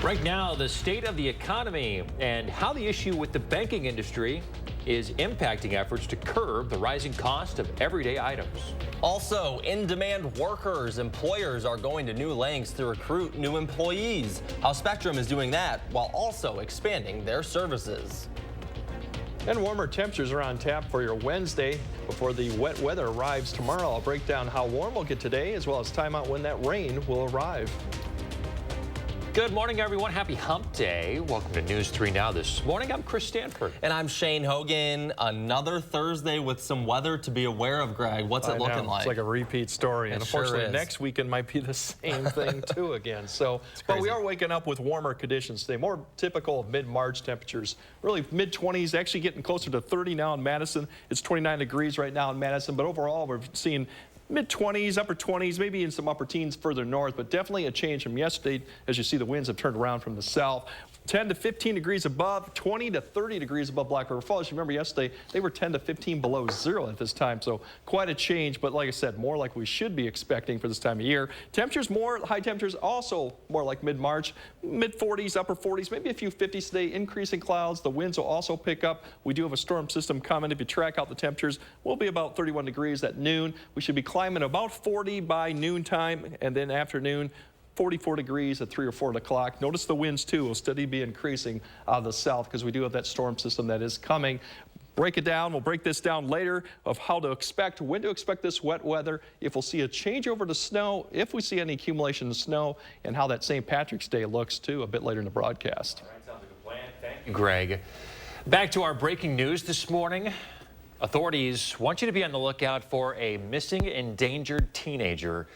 Right now, the state of the economy and how the issue with the banking industry is impacting efforts to curb the rising cost of everyday items. Also, in-demand workers, employers are going to new lengths to recruit new employees. How Spectrum is doing that while also expanding their services. And warmer temperatures are on tap for your Wednesday before the wet weather arrives tomorrow. I'll break down how warm we'll get today as well as time out when that rain will arrive. Good morning, everyone. Happy Hump Day. Welcome to News 3 Now this morning. I'm Chris Stanford. And I'm Shane Hogan. Another Thursday with some weather to be aware of, Greg. What's it looking like? It's like a repeat story. And unfortunately, sure next weekend might be the same thing, too, again. So, but we are waking up with warmer conditions today, more typical of mid-March temperatures. Really mid-20s, actually getting closer to 30 now in Madison. It's 29 degrees right now in Madison, but overall, we're seeing mid-20s, upper 20s, maybe in some upper teens further north, but definitely a change from yesterday. As you see, the winds have turned around from the south. 10 to 15 degrees above, 20 to 30 degrees above Black River Falls. You remember yesterday, they were 10 to 15 below zero at this time, so quite a change, but like I said, more like we should be expecting for this time of year. Temperatures high temperatures also more like mid-March, mid-40s, upper 40s, maybe a few 50s today, increasing clouds. The winds will also pick up. We do have a storm system coming. If you track out the temperatures, we'll be about 31 degrees at noon. We should be climbing about 40 by noontime, and then afternoon, 44 degrees at 3 or 4 o'clock. Notice the winds, too, will steadily be increasing out of the south because we do have that storm system that is coming. Break it down. We'll break this down later of how to expect, when to expect this wet weather, if we'll see a change over to snow, if we see any accumulation of snow, and how that St. Patrick's Day looks, too, a bit later in the broadcast. All right, sounds like a plan. Thank you, Greg. Back to our breaking news this morning. Authorities want you to be on the lookout for a missing, endangered teenager.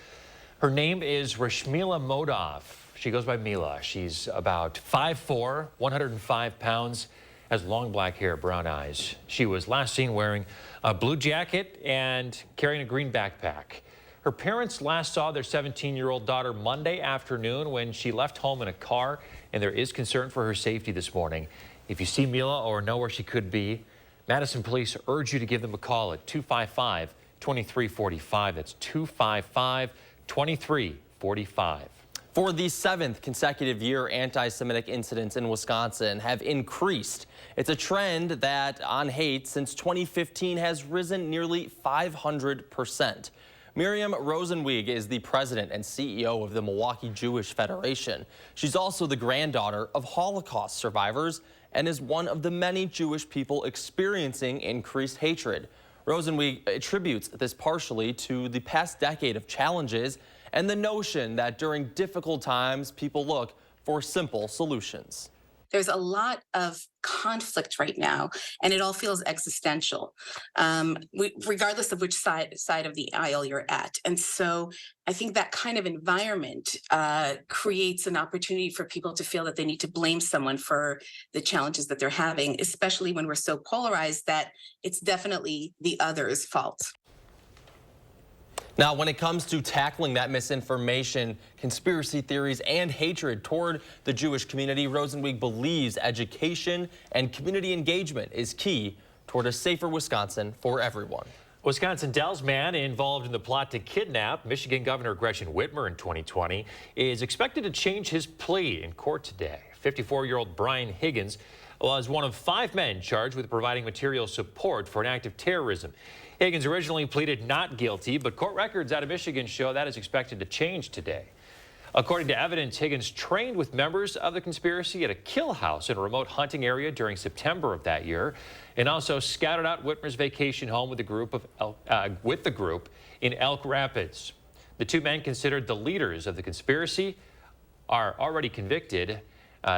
Her name is Rashmila Modov. She goes by Mila. She's about 5'4", 105 pounds, has long black hair, brown eyes. She was last seen wearing a blue jacket and carrying a green backpack. Her parents last saw their 17-year-old daughter Monday afternoon when she left home in a car, and there is concern for her safety this morning. If you see Mila or know where she could be, Madison police urge you to give them a call at 255-2345. That's 255-2345. For the 7th consecutive year, anti-Semitic incidents in Wisconsin have increased. It's a trend that on hate since 2015 has risen nearly 500%. Miriam Rosenweig is the president and CEO of the Milwaukee Jewish Federation. She's also the granddaughter of Holocaust survivors and is one of the many Jewish people experiencing increased hatred. Rosenweig attributes this partially to the past decade of challenges and the notion that during difficult times, people look for simple solutions. There's a lot of conflict right now, and it all feels existential, regardless of which side of the aisle you're at. And so I think that kind of environment creates an opportunity for people to feel that they need to blame someone for the challenges that they're having, especially when we're so polarized that it's definitely the other's fault. Now, when it comes to tackling that misinformation, conspiracy theories, and hatred toward the Jewish community, Rosenweig believes education and community engagement is key toward a safer Wisconsin for everyone. Wisconsin Dells man involved in the plot to kidnap Michigan Governor Gretchen Whitmer in 2020 is expected to change his plea in court today. 54-year-old Brian Higgins was one of 5 men charged with providing material support for an act of terrorism. Higgins originally pleaded not guilty, but court records out of Michigan show that is expected to change today. According to evidence, Higgins trained with members of the conspiracy at a kill house in a remote hunting area during September of that year, and also scouted out Whitmer's vacation home with the group in Elk Rapids. The 2 men considered the leaders of the conspiracy are already convicted.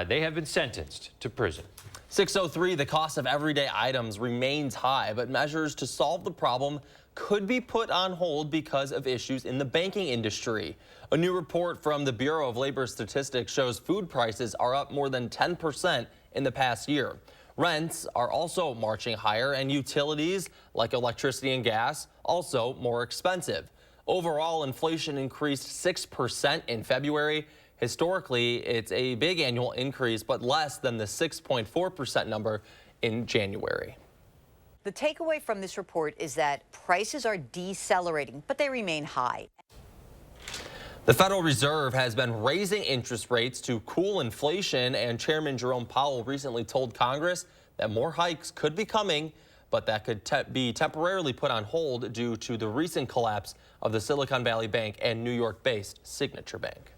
They have been sentenced to prison. 6:03, the cost of everyday items remains high, but measures to solve the problem could be put on hold because of issues in the banking industry. A new report from the Bureau of Labor Statistics shows food prices are up more than 10% in the past year. Rents are also marching higher, and utilities like electricity and gas also more expensive. Overall, inflation increased 6% in February. Historically, it's a big annual increase, but less than the 6.4% number in January. The takeaway from this report is that prices are decelerating, but they remain high. The Federal Reserve has been raising interest rates to cool inflation, and Chairman Jerome Powell recently told Congress that more hikes could be coming, but that could be temporarily put on hold due to the recent collapse of the Silicon Valley Bank and New York-based Signature Bank.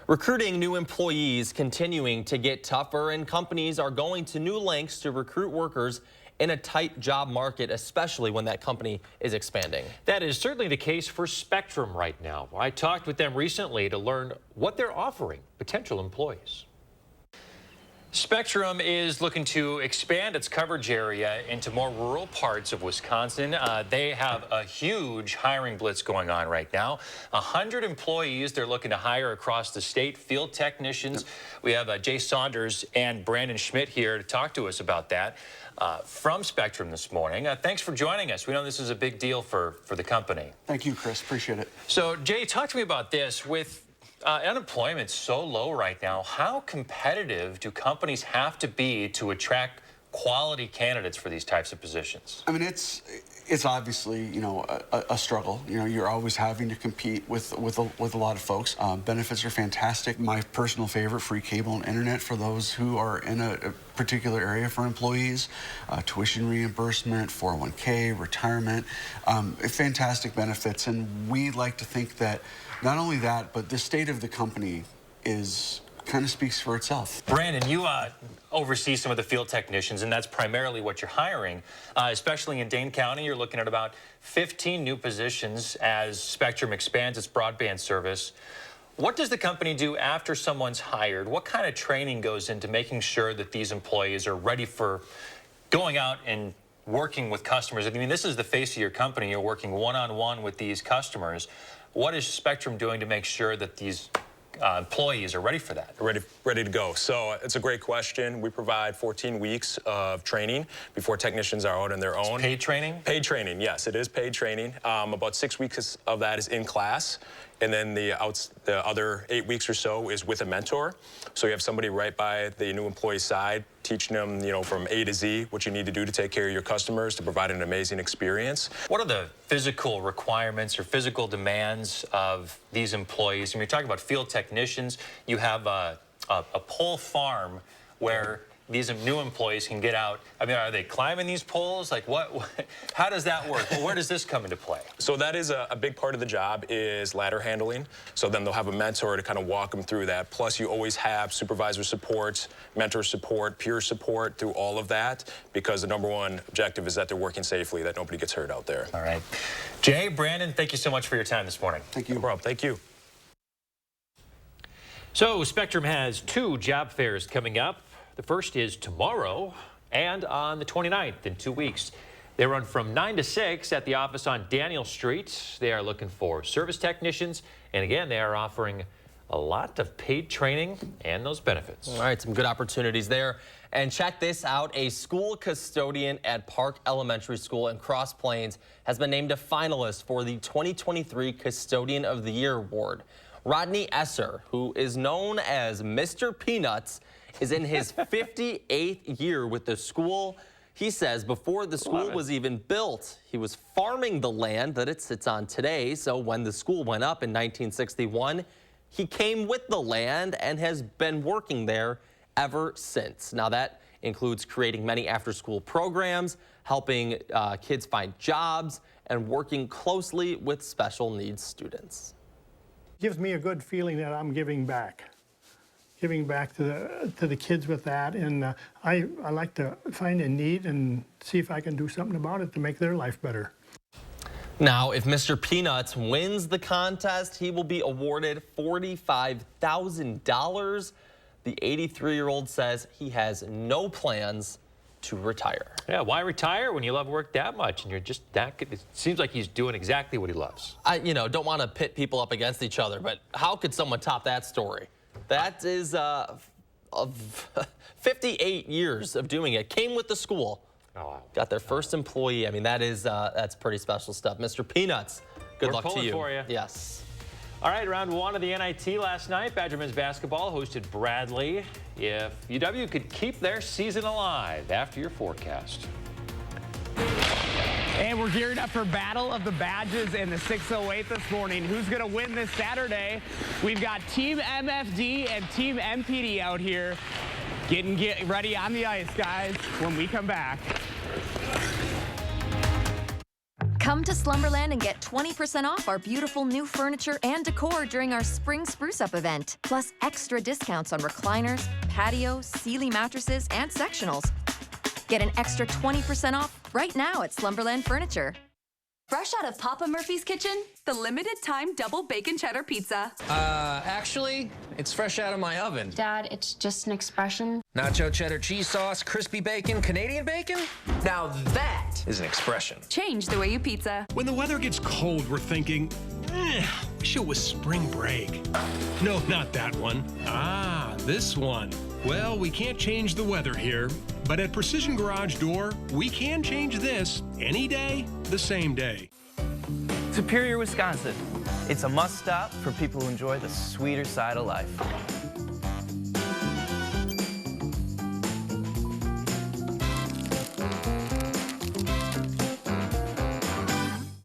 Recruiting new employees continuing to get tougher, and companies are going to new lengths to recruit workers in a tight job market, especially when that company is expanding. That is certainly the case for Spectrum right now. I talked with them recently to learn what they're offering potential employees. Spectrum is looking to expand its coverage area into more rural parts of Wisconsin. They have a huge hiring blitz going on right now. 100 employees they're looking to hire across the state, field technicians. We have Jay Saunders and Brandon Schmidt here to talk to us about that from Spectrum this morning. Thanks for joining us. We know this is a big deal for the company. Thank you, Chris. Appreciate it. So, Jay, talk to me about this. With unemployment's so low right now, how competitive do companies have to be to attract quality candidates for these types of positions? I mean, it's obviously, a struggle. You're always having to compete with a lot of folks. Benefits are fantastic. My personal favorite, free cable and internet for those who are in a particular area for employees, tuition reimbursement, 401k, retirement, fantastic benefits. And we like to think that not only that, but the state of the company kind of speaks for itself. Brandon, you oversee some of the field technicians, and that's primarily what you're hiring. Especially in Dane County, you're looking at about 15 new positions as Spectrum expands its broadband service. What does the company do after someone's hired? What kind of training goes into making sure that these employees are ready for going out and working with customers? I mean, this is the face of your company. You're working one-on-one with these customers. What is Spectrum doing to make sure that these employees are ready for that? Ready to go. So it's a great question. We provide 14 weeks of training before technicians are out on their own. It's paid training? Paid training, yes, it is paid training. About 6 weeks of that is in class, and then the other 8 weeks or so is with a mentor. So you have somebody right by the new employee's side, teaching them, from A to Z, what you need to do to take care of your customers to provide an amazing experience. What are the physical requirements or physical demands of these employees? I mean, you're talking about field technicians. You have a pole farm where these new employees can get out. I mean, are they climbing these poles? Like, how does that work? Well, where does this come into play? So that is a big part of the job is ladder handling. So then they'll have a mentor to kind of walk them through that. Plus, you always have supervisor support, mentor support, peer support through all of that, because the #1 objective is that they're working safely, that nobody gets hurt out there. All right. Jay, Brandon, thank you so much for your time this morning. Thank you. No problem. Thank you. So Spectrum has 2 job fairs coming up. The first is tomorrow and on the 29th in 2 weeks. They run from 9 to 6 at the office on Daniel Street. They are looking for service technicians. And again, they are offering a lot of paid training and those benefits. All right, some good opportunities there. And check this out. A school custodian at Park Elementary School in Cross Plains has been named a finalist for the 2023 Custodian of the Year Award. Rodney Esser, who is known as Mr. Peanuts, is in his 58th year with the school. He says before the school was even built, he was farming the land that it sits on today. So when the school went up in 1961, he came with the land and has been working there ever since. Now that includes creating many after-school programs, helping kids find jobs, and working closely with special needs students. Gives me a good feeling that I'm giving back to the kids with that, and I like to find a need and see if I can do something about it to make their life better. Now, if Mr. Peanuts wins the contest, he will be awarded $45,000. The 83-year-old says he has no plans to retire. Yeah, why retire when you love work that much and you're just that good? It seems like he's doing exactly what he loves. I, don't want to pit people up against each other, but how could someone top that story? That is 58 years of doing it. Came with the school. Oh, wow. Got their first employee. I mean, that's pretty special stuff. Mr. Peanuts, good We're luck to pulling you. for you. Yes. All right, round 1 of the NIT last night. Badger men's basketball hosted Bradley. If UW could keep their season alive after your forecast. And we're gearing up for Battle of the Badges in the 608 this morning. Who's going to win this Saturday? We've got Team MFD and Team MPD out here getting ready on the ice, guys, when we come back. Come to Slumberland and get 20% off our beautiful new furniture and decor during our Spring Spruce Up event. Plus extra discounts on recliners, patios, Sealy mattresses, and sectionals. Get an extra 20% off right now at Slumberland Furniture. Fresh out of Papa Murphy's kitchen, the limited time double bacon cheddar pizza. Actually, it's fresh out of my oven. Dad, it's just an expression. Nacho cheddar cheese sauce, crispy bacon, Canadian bacon? Now that is an expression. Change the way you pizza. When the weather gets cold, we're thinking, wish it was spring break. No, not that one. Ah, this one. Well, we can't change the weather here, but at Precision Garage Door, we can change this any day, the same day. Superior, Wisconsin. It's a must-stop for people who enjoy the sweeter side of life.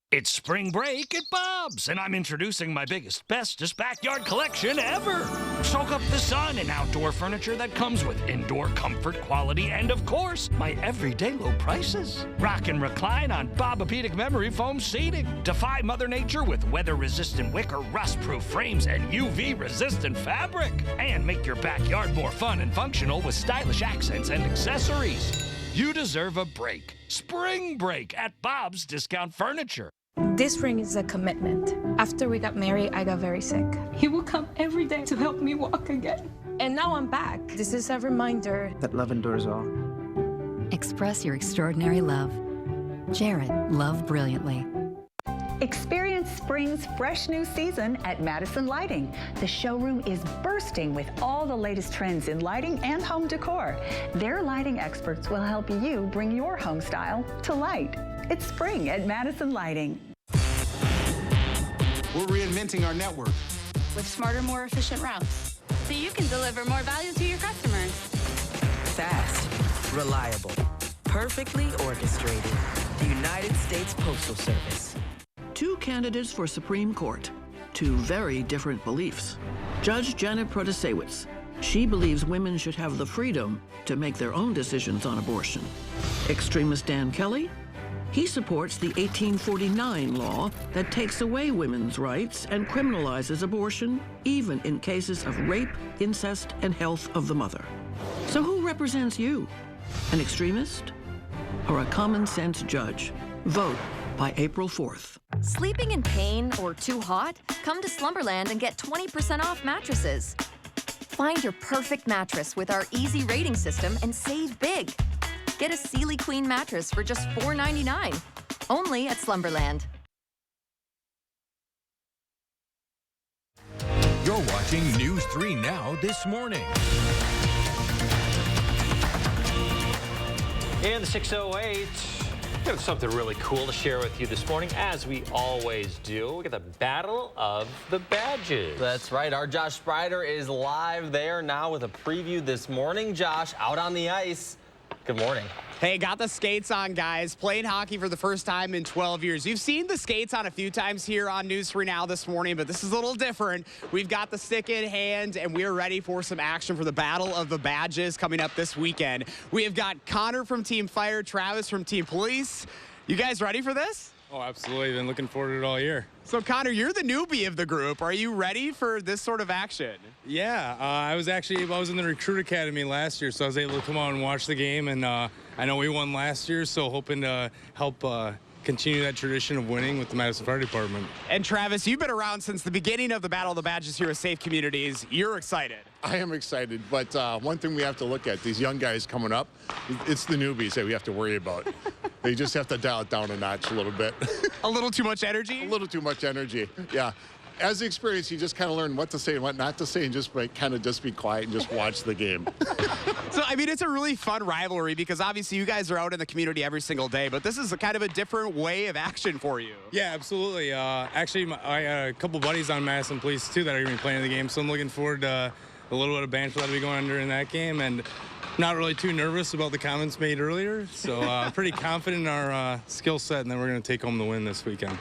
It's spring break at Bob's, and I'm introducing my biggest, bestest backyard collection ever. Soak up the sun in outdoor furniture that comes with indoor comfort, quality, and of course, my everyday low prices. Rock and recline on Bobapedic memory foam seating. Defy Mother Nature with weather-resistant wicker, rust-proof frames, and UV-resistant fabric. And make your backyard more fun and functional with stylish accents and accessories. You deserve a break. Spring break at Bob's Discount Furniture. This ring is a commitment. After we got married, I got very sick. He would come every day to help me walk again. And now I'm back. This is a reminder that love endures all. Express your extraordinary love. Jared, love brilliantly. Experience spring's fresh new season at Madison Lighting. The showroom is bursting with all the latest trends in lighting and home decor. Their lighting experts will help you bring your home style to light. It's spring at Madison Lighting. We're reinventing our network with smarter, more efficient routes, So you can deliver more value to your customers. Fast, reliable, perfectly orchestrated. The United States Postal Service. Two candidates for Supreme Court. Two very different beliefs. Judge Janet Protasewicz. She believes women should have the freedom to make their own decisions on abortion. Extremist Dan Kelly. He supports the 1849 law that takes away women's rights and criminalizes abortion, even in cases of rape, incest, and health of the mother. So who represents you? An extremist or a common sense judge? Vote by April 4th. Sleeping in pain or too hot? Come to Slumberland and get 20% off mattresses. Find your perfect mattress with our easy rating system and save big. Get a Sealy Queen mattress for just $4.99. Only at Slumberland. You're watching News 3 Now this morning. In the 608, we have something really cool to share with you this morning, as we always do. We got the Battle of the Badges. That's right. Our Josh Sprider is live there now with a preview this morning. Josh, out on the ice. Good morning. Hey, got the skates on, guys. Playing hockey for the first time in 12 years. You've seen the skates on a few times here on News 3 Now this morning, but this is a little different. We've got the stick in hand, and we're ready for some action for the Battle of the Badges coming up this weekend. We have got Connor from Team Fire, Travis from Team Police. You guys ready for this? Oh, absolutely. Been looking forward to it all year. So, Connor, you're the newbie of the group. Are you ready for this sort of action? Yeah, I was in the Recruit Academy last year, so I was able to come out and watch the game, and I know we won last year, so hoping to help continue that tradition of winning with the Madison Fire Department. And Travis, you've been around since the beginning of the Battle of the Badges here at Safe Communities. You're excited. I am excited, but one thing we have to look at, these young guys coming up, it's the newbies that we have to worry about. They just have to dial it down a notch a little bit. A little too much energy? A little too much energy, yeah. As the experience, you just kind of learn what to say and what not to say, and just kind of just be quiet and just watch the game. So, I mean, it's a really fun rivalry because obviously you guys are out in the community every single day, but this is a kind of a different way of action for you. Yeah, absolutely. Actually, I got a couple buddies on Madison Police, too, that are going to be playing the game, so I'm looking forward to a little bit of banter that'll be going on during that game. And Not really too nervous about the comments made earlier, so pretty confident in our skill set, and then we're going to take home the win this weekend.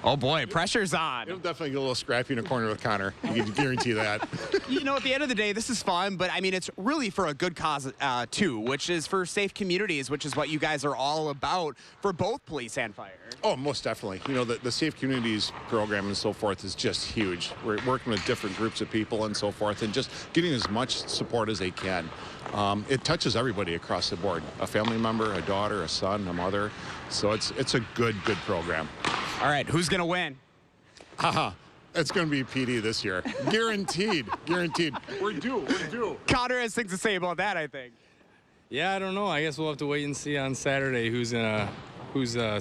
Oh boy, pressure's on. It'll definitely get a little scrappy in a corner with Connor. You can guarantee that. You know, at the end of the day, this is fun, but I mean, it's really for a good cause too, which is for safe communities, which is what you guys are all about for both police and fire. Oh, most definitely. You know, the Safe Communities program and so forth is just huge. We're working with different groups of people and so forth, and just getting as much support as they can. It touches everybody across the board, a family member, a daughter, a son, a mother. So it's a good program. All right, who's going to win? It's going to be PD this year. Guaranteed. Guaranteed. We're due. Connor has things to say about that, I think. Yeah, I don't know. I guess we'll have to wait and see on Saturday who's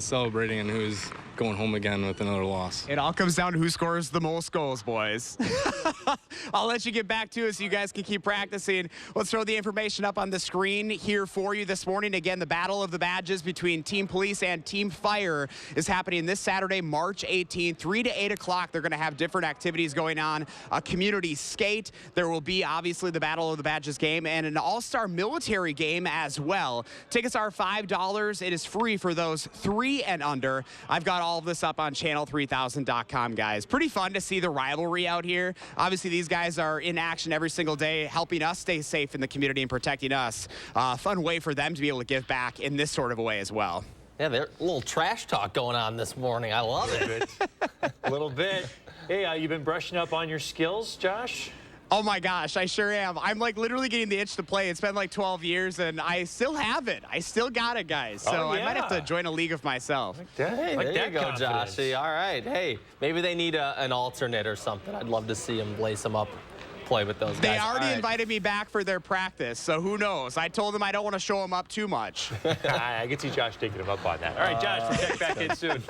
celebrating and who's going home again with another loss. It all comes down to who scores the most goals, boys. I'll let you get back to it so you guys can keep practicing. Let's throw the information up on the screen here for you this morning. Again, the Battle of the Badges between Team Police and Team Fire is happening this Saturday, March 18th, 3 to 8 o'clock. They're going to have different activities going on. A community skate. There will be, obviously, the Battle of the Badges game and an all-star military game as well. Tickets are $5. It is free for those 3 and under. I've got all of this up on channel3000.com, guys. Pretty fun to see the rivalry out here. Obviously, these guys are in action every single day, helping us stay safe in the community and protecting us. Fun way for them to be able to give back in this sort of a way as well. Yeah, there's a little trash talk going on this morning. I love it. A little bit. Hey, you been brushing up on your skills, Josh? Oh my gosh, I sure am. I'm like literally getting the itch to play. It's been like 12 years and I still have it. I still got it, guys. So I might have to join a league of myself. Hey, like there you go, confidence. Joshy. All right. Hey, maybe they need an alternate or something. I'd love to see them lace them up, play with those guys. They already invited me back for their practice, so who knows? I told them I don't want to show them up too much. I can see Josh taking him up on that. All right, Josh, we'll check back in soon.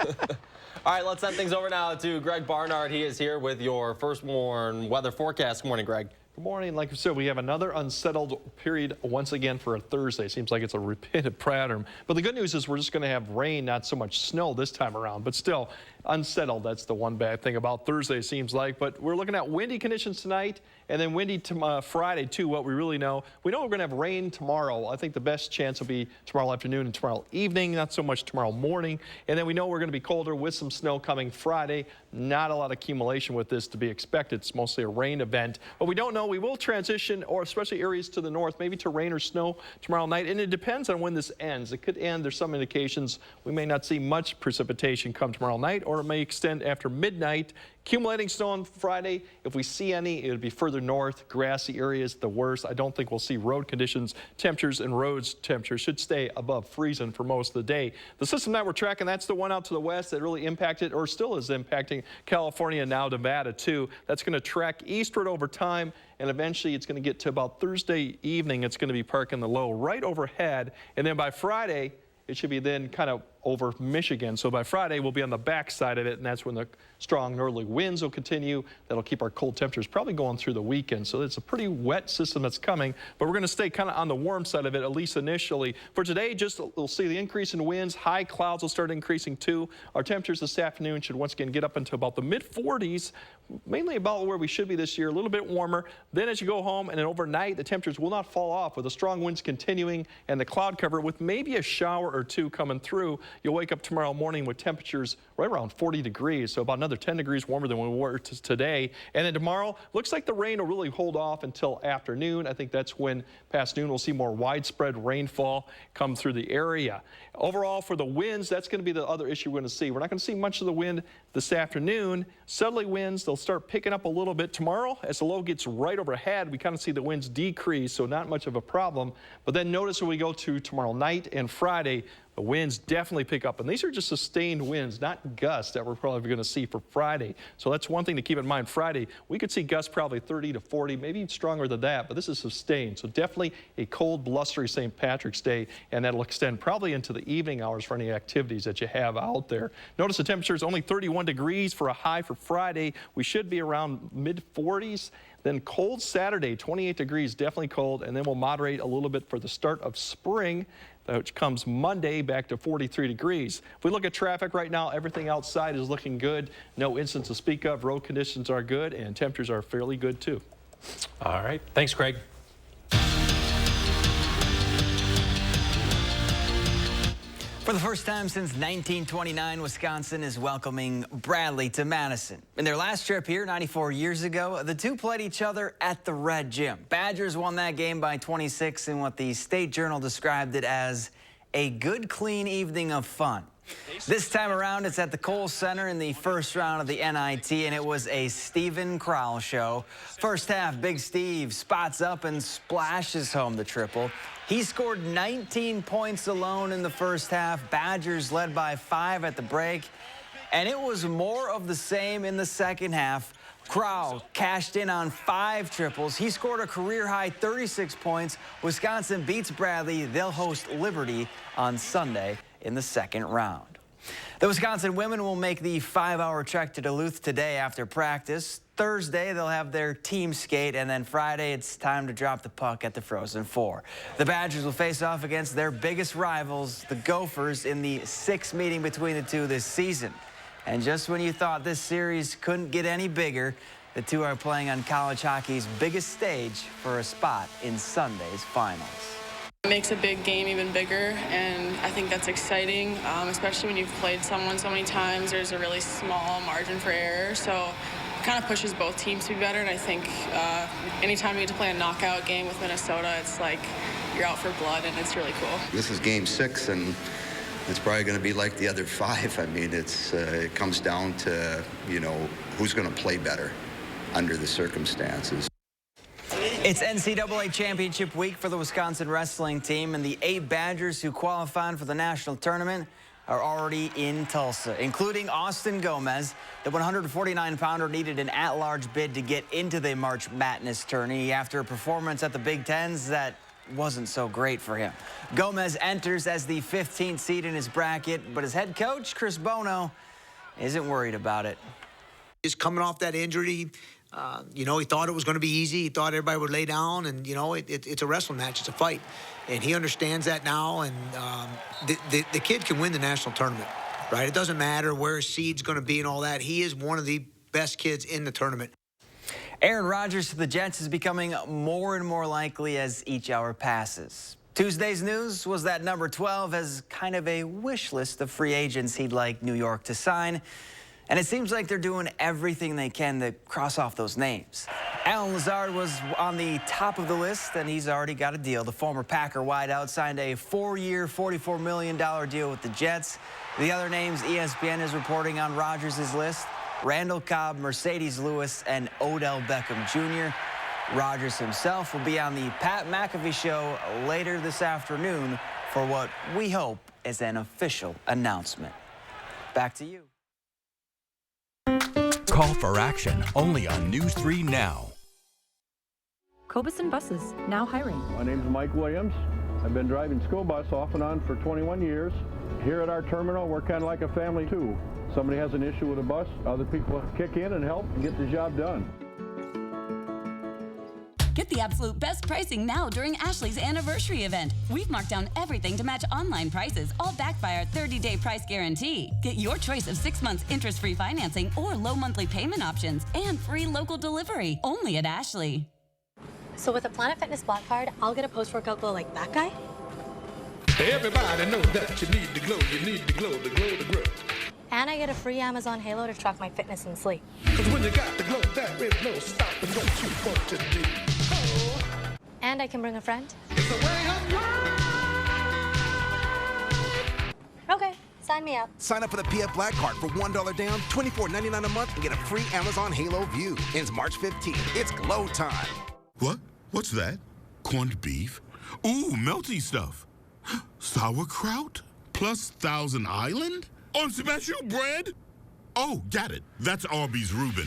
All right, let's send things over now to Greg Barnard. He is here with your firstborn weather forecast. Good morning, Greg. Good morning. Like we said, we have another unsettled period once again for a Thursday. Seems like it's a repeated pattern. But the good news is we're just going to have rain, not so much snow this time around. But still, unsettled. That's the one bad thing about Thursday, it seems like. But we're looking at windy conditions tonight and then windy Friday, too, what we really know. We know we're going to have rain tomorrow. I think the best chance will be tomorrow afternoon and tomorrow evening, not so much tomorrow morning. And then we know we're going to be colder with some snow coming Friday. Not a lot of accumulation with this to be expected. It's mostly a rain event. But we don't know. We will transition, or especially areas to the north, maybe to rain or snow tomorrow night. And it depends on when this ends. It could end. There's some indications we may not see much precipitation come tomorrow night, or it may extend after midnight. Accumulating snow on Friday, if we see any, it would be further north, grassy areas, the worst. I don't think we'll see road conditions. Temperatures and roads temperatures should stay above freezing for most of the day. The system that we're tracking, that's the one out to the west that really impacted, or still is impacting, California and now Nevada too. That's going to track eastward over time, and eventually it's going to get to about Thursday evening. It's going to be parking the low right overhead, and then by Friday, it should be then kind of over Michigan. So by Friday, we'll be on the back side of it, and that's when the strong northerly winds will continue. That'll keep our cold temperatures probably going through the weekend. So it's a pretty wet system that's coming, but we're going to stay kind of on the warm side of it, at least initially. For today, we'll see the increase in winds. High clouds will start increasing too. Our temperatures this afternoon should once again get up into about the mid-40s, mainly about where we should be this year, a little bit warmer. Then as you go home and then overnight, the temperatures will not fall off with the strong winds continuing and the cloud cover with maybe a shower or two coming through. You'll wake up tomorrow morning with temperatures right around 40 degrees, so about another 10 degrees warmer than we were today. And then tomorrow, looks like the rain will really hold off until afternoon. I think that's when past noon we'll see more widespread rainfall come through the area. Overall, for the winds, that's going to be the other issue we're going to see. We're not going to see much of the wind this afternoon. Southerly winds, they'll start picking up a little bit tomorrow. As the low gets right overhead, we kind of see the winds decrease, so not much of a problem. But then notice when we go to tomorrow night and Friday, the winds definitely pick up. And these are just sustained winds, not gusts that we're probably going to see for Friday. So that's one thing to keep in mind. Friday, we could see gusts probably 30 to 40, maybe stronger than that, but this is sustained. So definitely a cold, blustery St. Patrick's Day, and that'll extend probably into the evening hours for any activities that you have out there. Notice the temperature is only 31 degrees for a high for Friday. We should be around mid-40s. Then cold Saturday, 28 degrees, definitely cold, and then we'll moderate a little bit for the start of spring, which comes Monday back to 43 degrees. If we look at traffic right now, everything outside is looking good. No incidents to speak of. Road conditions are good, and temperatures are fairly good too. All right. Thanks, Craig. For the first time since 1929, Wisconsin is welcoming Bradley to Madison. In their last trip here 94 years ago, the two played each other at the Red Gym. Badgers won that game by 26 in what the State Journal described it as a good, clean evening of fun. This time around, it's at the Kohl Center in the first round of the NIT, and it was a Steven Crowell show. First half, Big Steve spots up and splashes home the triple. He scored 19 points alone in the first half. Badgers led by 5 at the break, and it was more of the same in the second half. Crowell cashed in on 5 triples. He scored a career-high 36 points. Wisconsin beats Bradley. They'll host Liberty on Sunday in the second round. The Wisconsin women will make the 5-hour trek to Duluth today after practice. Thursday, they'll have their team skate, and then Friday, it's time to drop the puck at the Frozen Four. The Badgers will face off against their biggest rivals, the Gophers, in the 6th meeting between the two this season. And just when you thought this series couldn't get any bigger, the two are playing on college hockey's biggest stage for a spot in Sunday's finals. It makes a big game even bigger, and I think that's exciting, especially when you've played someone so many times. There's a really small margin for error, so it kind of pushes both teams to be better, and I think anytime you get to play a knockout game with Minnesota, it's like you're out for blood, and it's really cool. This is game 6, and it's probably going to be like the other 5. I mean, it comes down to, who's going to play better under the circumstances. It's NCAA championship week for the Wisconsin wrestling team, and the 8 Badgers who qualified for the national tournament are already in Tulsa, including Austin Gomez. The 149-pounder needed an at-large bid to get into the March Madness tourney after a performance at the Big Tens that wasn't so great for him. Gomez enters as the 15th seed in his bracket, but his head coach, Chris Bono, isn't worried about it. He's coming off that injury. He thought it was going to be easy. He thought everybody would lay down, and, it's a wrestling match. It's a fight. And he understands that now, and the kid can win the national tournament, right? It doesn't matter where his seed's going to be and all that. He is one of the best kids in the tournament. Aaron Rodgers to the Jets is becoming more and more likely as each hour passes. Tuesday's news was that number 12 has kind of a wish list of free agents he'd like New York to sign. And it seems like they're doing everything they can to cross off those names. Allen Lazard was on the top of the list, and he's already got a deal. The former Packer wideout signed a 4-year, $44 million deal with the Jets. The other names ESPN is reporting on Rodgers' list: Randall Cobb, Mercedes Lewis, and Odell Beckham Jr. Rodgers himself will be on the Pat McAfee show later this afternoon for what we hope is an official announcement. Back to you. Call for action only on News 3 Now. Cobison Buses, now hiring. My name is Mike Williams. I've been driving school bus off and on for 21 years. Here at our terminal, we're kind of like a family too. Somebody has an issue with a bus, other people kick in and help and get the job done. Get the absolute best pricing now during Ashley's anniversary event. We've marked down everything to match online prices, all backed by our 30-day price guarantee. Get your choice of 6 months interest-free financing or low monthly payment options and free local delivery, only at Ashley. So with a Planet Fitness Black Card, I'll get a post-workout glow like that guy? Everybody knows that you need the glow, the glow, the glow. And I get a free Amazon Halo to track my fitness and sleep. Cause when you got the glow, there is no stopping what you want to do. Oh. And I can bring a friend. It's a way of life. Okay, sign me up. Sign up for the PF Black Card for $1 down, $24.99 a month, and get a free Amazon Halo View. Ends March 15th. It's glow time. What? What's that? Corned beef? Ooh, melty stuff. Sauerkraut? Plus Thousand Island? On special bread? Oh, got it. That's Arby's Reuben.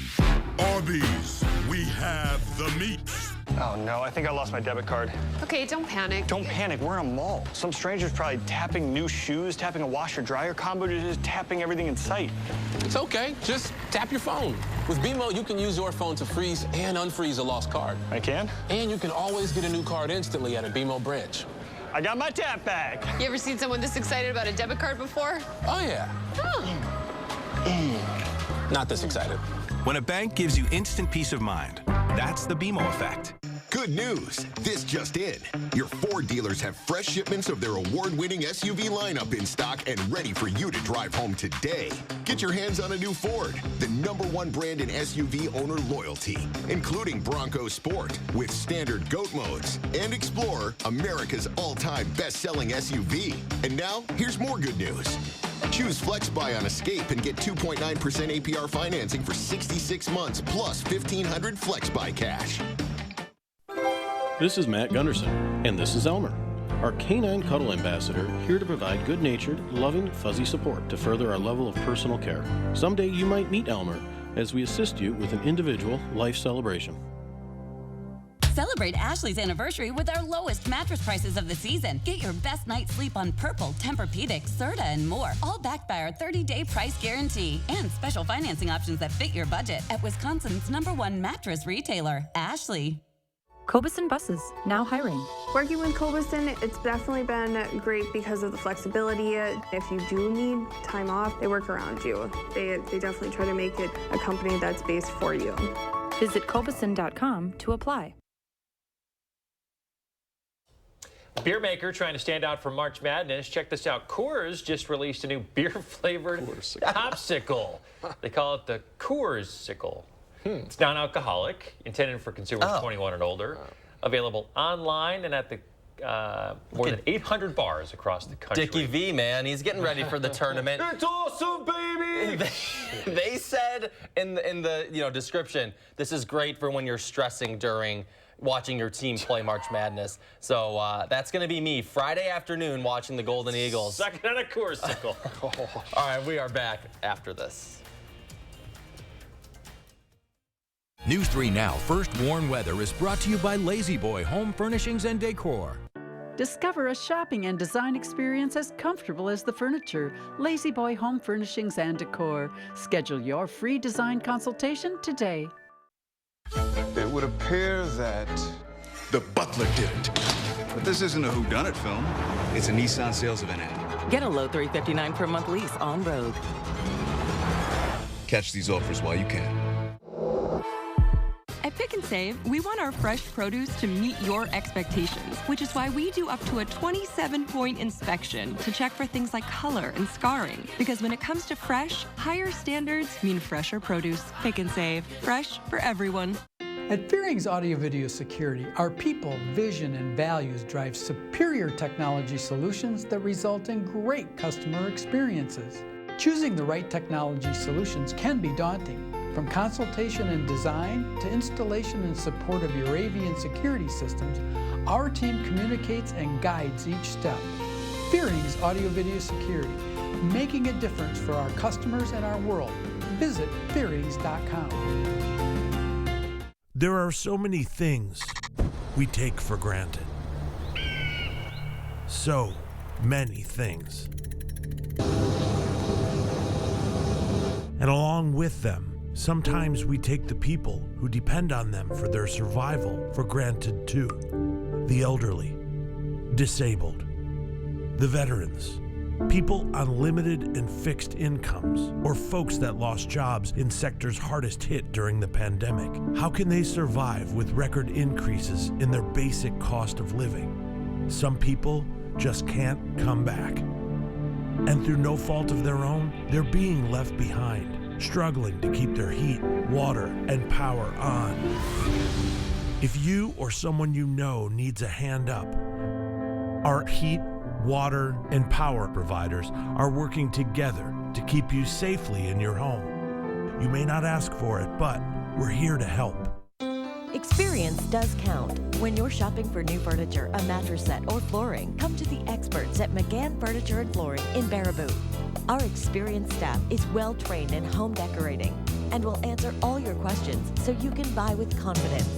Arby's, we have the meats. Oh no, I think I lost my debit card. Okay, don't panic. Don't panic, we're in a mall. Some stranger's probably tapping new shoes, tapping a washer-dryer combo, just tapping everything in sight. It's okay, just tap your phone. With BMO, you can use your phone to freeze and unfreeze a lost card. I can? And you can always get a new card instantly at a BMO branch. I got my tap back. You ever seen someone this excited about a debit card before? Oh, yeah. Not this excited. When a bank gives you instant peace of mind, that's the BMO effect. Good Good news! This just in. Your Ford dealers have fresh shipments of their award-winning SUV lineup in stock and ready for you to drive home today. Get your hands on a new Ford, the #1 brand in SUV owner loyalty, including Bronco Sport with standard GOAT modes and Explorer, America's all-time best-selling SUV. And now, here's more good news. Choose FlexBuy on Escape and get 2.9% APR financing for 66 months plus $1,500 FlexBuy cash. This is Matt Gunderson, and this is Elmer, our canine cuddle ambassador, here to provide good-natured, loving, fuzzy support to further our level of personal care. Someday you might meet Elmer as we assist you with an individual life celebration. Celebrate Ashley's anniversary with our lowest mattress prices of the season. Get your best night's sleep on Purple, Tempur-Pedic, Serta, and more. All backed by our 30-day price guarantee and special financing options that fit your budget at Wisconsin's #1 mattress retailer, Ashley. Cobuson Buses, now hiring. Working with Cobuson, it's definitely been great because of the flexibility. If you do need time off, they work around you. They definitely try to make it a company that's based for you. Visit Cobuson.com to apply. Beer maker trying to stand out for March Madness. Check this out. Coors just released a new beer-flavored popsicle. They call it the Coors-sicle. It's non-alcoholic, intended for consumers 21 and older. Available online and at the more than 800 bars across the country. Dickie V, man, he's getting ready for the tournament. It's awesome, baby! They said in the description, this is great for when you're stressing during watching your team play March Madness. So that's going to be me Friday afternoon watching the Golden Eagles. Sucking on a Coors-sicle. All right, we are back after this. News 3 Now First Warn Weather is brought to you by Lazy Boy Home Furnishings and Decor. Discover a shopping and design experience as comfortable as the furniture. Lazy Boy Home Furnishings and Decor. Schedule your free design consultation today. It would appear that the butler did it. But this isn't a whodunit film. It's a Nissan sales event ad. Get a low $359 per month lease on road. Catch these offers while you can. At Pick and Save, we want our fresh produce to meet your expectations, which is why we do up to a 27-point inspection to check for things like color and scarring. Because when it comes to fresh, higher standards mean fresher produce. Pick and Save, fresh for everyone. At Fearing's Audio Video Security, our people, vision, and values drive superior technology solutions that result in great customer experiences. Choosing the right technology solutions can be daunting. From consultation and design to installation and support of your AV and security systems, our team communicates and guides each step. Fearing's Audio Video Security, making a difference for our customers and our world. Visit Fearings.com. There are so many things we take for granted. So many things. And along with them, sometimes we take the people who depend on them for their survival for granted too. The elderly, disabled, the veterans, people on limited and fixed incomes, or folks that lost jobs in sectors hardest hit during the pandemic. How can they survive with record increases in their basic cost of living? Some people just can't come back. And through no fault of their own, they're being left behind, struggling to keep their heat, water, and power on. If you or someone you know needs a hand up, our heat, water, and power providers are working together to keep you safely in your home. You may not ask for it, but we're here to help. Experience does count. When you're shopping for new furniture, a mattress set, or flooring, come to the experts at McGann Furniture and Flooring in Baraboo. Our experienced staff is well-trained in home decorating and will answer all your questions so you can buy with confidence.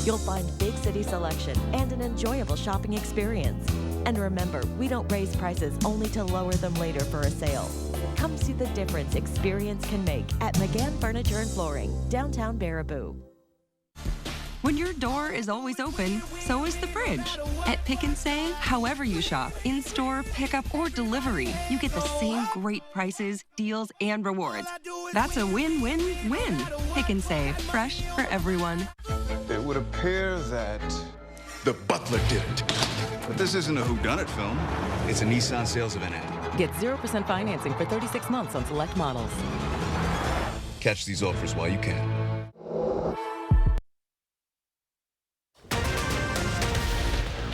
You'll find big city selection and an enjoyable shopping experience. And remember, we don't raise prices only to lower them later for a sale. Come see the difference experience can make at McGann Furniture and Flooring, downtown Baraboo. When your door is always open, so is the fridge. At Pick and Save, however you shop, in-store, pickup, or delivery, you get the same great prices, deals, and rewards. That's a win-win-win. Pick and Save, fresh for everyone. It would appear that The butler did it. But this isn't a whodunit film. It's a Nissan sales event ad. Get 0% financing for 36 months on select models. Catch these offers while you can.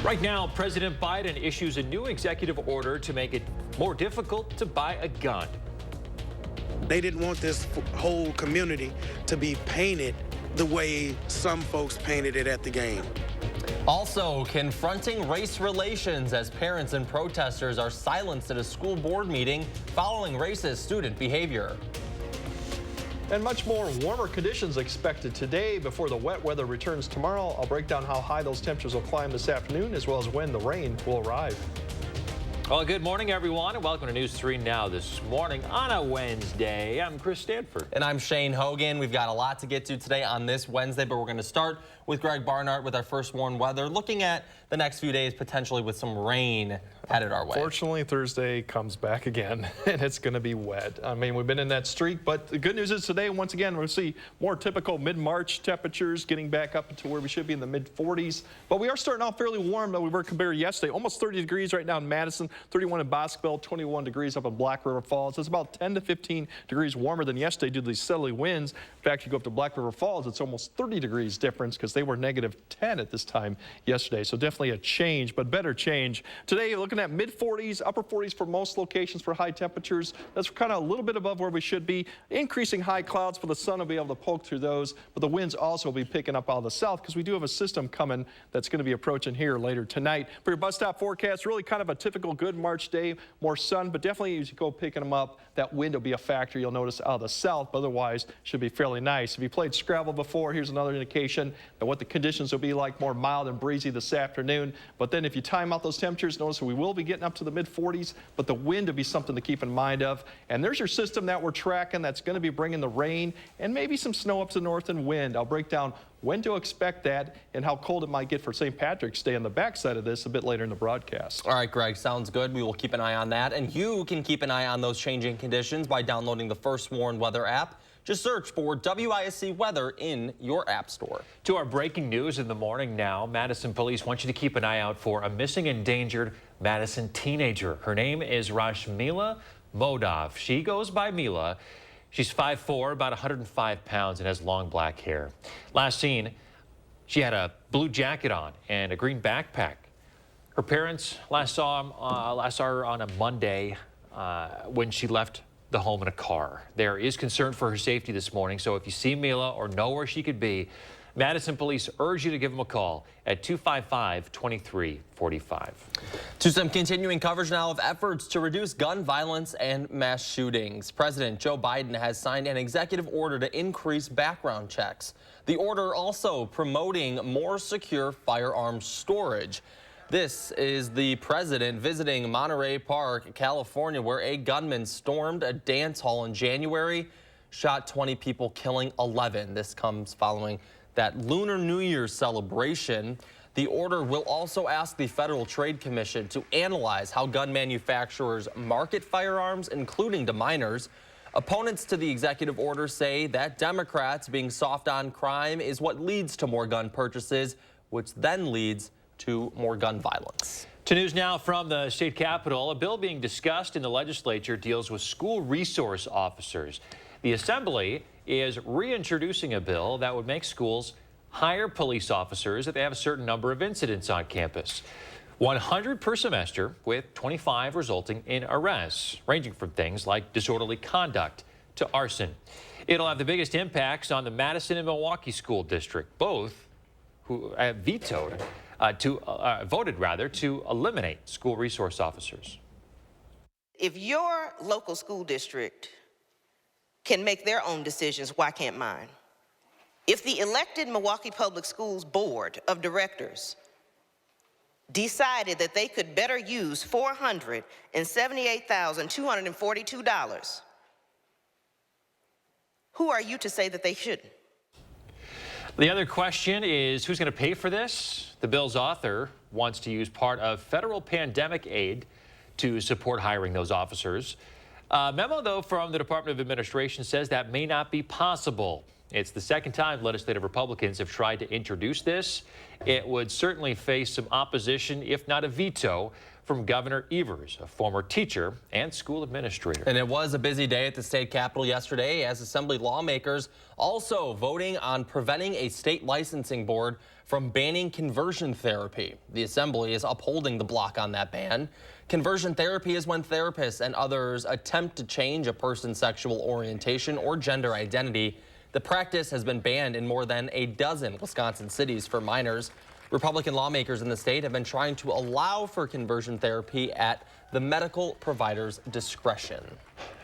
Right now, President Biden issues a new executive order to make it more difficult to buy a gun. They didn't want this whole community to be painted the way some folks painted it at the game. Also, confronting race relations as parents and protesters are silenced at a school board meeting following racist student behavior. And much more warmer conditions expected today before the wet weather returns tomorrow. I'll break down how high those temperatures will climb this afternoon, as well as when the rain will arrive. Well, good morning, everyone, and welcome to News 3 Now this morning on a Wednesday. I'm Chris Stanford. And I'm Shane Hogan. We've got a lot to get to today on this Wednesday, but we're going to start with Greg Barnhart with our first warn weather, looking at the next few days potentially with some rain headed our way. Fortunately, Thursday comes back again, and it's going to be wet. I mean, we've been in that streak, but the good news is today, once again, we'll see more typical mid-March temperatures getting back up to where we should be in the mid-40s. But we are starting off fairly warm, though we were compared yesterday. Almost 30 degrees right now in Madison, 31 in Bosqueville, 21 degrees up in Black River Falls. It's about 10 to 15 degrees warmer than yesterday due to these southerly winds. In fact, you go up to Black River Falls, it's almost 30 degrees difference because they were negative 10 at this time yesterday. So definitely a change, but better change. Today, you're looking at mid-40s, upper 40s for most locations for high temperatures. That's kind of a little bit above where we should be. Increasing high clouds, but the sun will be able to poke through those. But the winds also will be picking up out of the south because we do have a system coming that's going to be approaching here later tonight. For your bus stop forecast, really kind of a typical good March day. More sun, but definitely as you go picking them up, that wind will be a factor you'll notice out of the south, but otherwise should be fairly nice. If you played Scrabble before, here's another indication of what the conditions will be like, more mild and breezy this afternoon. But then if you time out those temperatures, notice we will be getting up to the mid-40s, but the wind will be something to keep in mind of. And there's your system that we're tracking that's going to be bringing the rain and maybe some snow up to the north and wind. I'll break down when to expect that and how cold it might get for St. Patrick's Day on the backside of this a bit later in the broadcast. All right, Greg, sounds good. We will keep an eye on that. And you can keep an eye on those changing conditions by downloading the First Warn Weather app. Just search for WISC Weather in your app store. To our breaking news in the morning now, Madison police want you to keep an eye out for a missing endangered Madison teenager. Her name is Rashmila Modov. She goes by Mila. She's 5'4", about 105 pounds, and has long black hair. Last seen, she had a blue jacket on and a green backpack. Her parents last saw her on a Monday when she left the home in a car. There is concern for her safety this morning, so if you see Mila or know where she could be, Madison police urge you to give them a call at 255-2345. To some continuing coverage now of efforts to reduce gun violence and mass shootings. President Joe Biden has signed an executive order to increase background checks. The order also promoting more secure firearms storage. This is the president visiting Monterey Park, California, where a gunman stormed a dance hall in January, shot 20 people, killing 11. This comes following that Lunar New Year celebration. The order will also ask the Federal Trade Commission to analyze how gun manufacturers market firearms, including to minors. Opponents to the executive order say that Democrats being soft on crime is what leads to more gun purchases, which then leads to more gun violence. To news now from the state capitol. A bill being discussed in the legislature deals with school resource officers. The Assembly is reintroducing a bill that would make schools hire police officers if they have a certain number of incidents on campus. 100 per semester, with 25 resulting in arrests, ranging from things like disorderly conduct to arson. It'll have the biggest impacts on the Madison and Milwaukee school district, both who have voted to eliminate school resource officers. If your local school district can make their own decisions, why can't mine? If the elected Milwaukee Public Schools Board of Directors decided that they could better use $478,242, who are you to say that they shouldn't? The other question is who's going to pay for this? The bill's author wants to use part of federal pandemic aid to support hiring those officers. A memo, though, from the Department of Administration says that may not be possible. It's the second time legislative Republicans have tried to introduce this. It would certainly face some opposition, if not a veto, from Governor Evers, a former teacher and school administrator. And it was a busy day at the state capitol yesterday as Assembly lawmakers also voting on preventing a state licensing board from banning conversion therapy. The Assembly is upholding the block on that ban. Conversion therapy is when therapists and others attempt to change a person's sexual orientation or gender identity. The practice has been banned in more than a dozen Wisconsin cities for minors. Republican lawmakers in the state have been trying to allow for conversion therapy at the medical provider's discretion.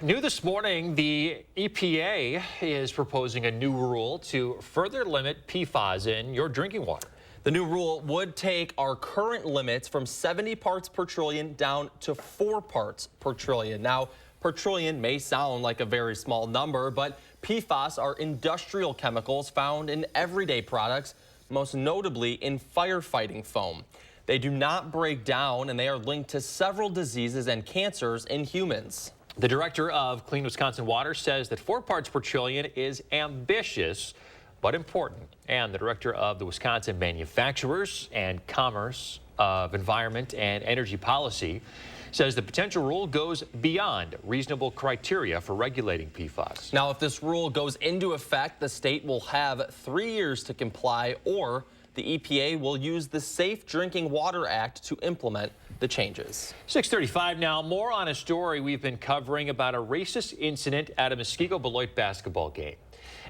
New this morning, the EPA is proposing a new rule to further limit PFAS in your drinking water. The new rule would take our current limits from 70 parts per trillion down to 4 parts per trillion. Now, per trillion may sound like a very small number, but PFAS are industrial chemicals found in everyday products, most notably in firefighting foam. They do not break down, and they are linked to several diseases and cancers in humans. The director of Clean Wisconsin Water says that 4 parts per trillion is ambitious but important. And the director of the Wisconsin Manufacturers and Commerce of Environment and Energy Policy says the potential rule goes beyond reasonable criteria for regulating PFAS. Now, if this rule goes into effect, the state will have 3 years to comply, or the EPA will use the Safe Drinking Water Act to implement the changes. 6:35 now. More on a story we've been covering about a racist incident at a Muskego-Beloit basketball game.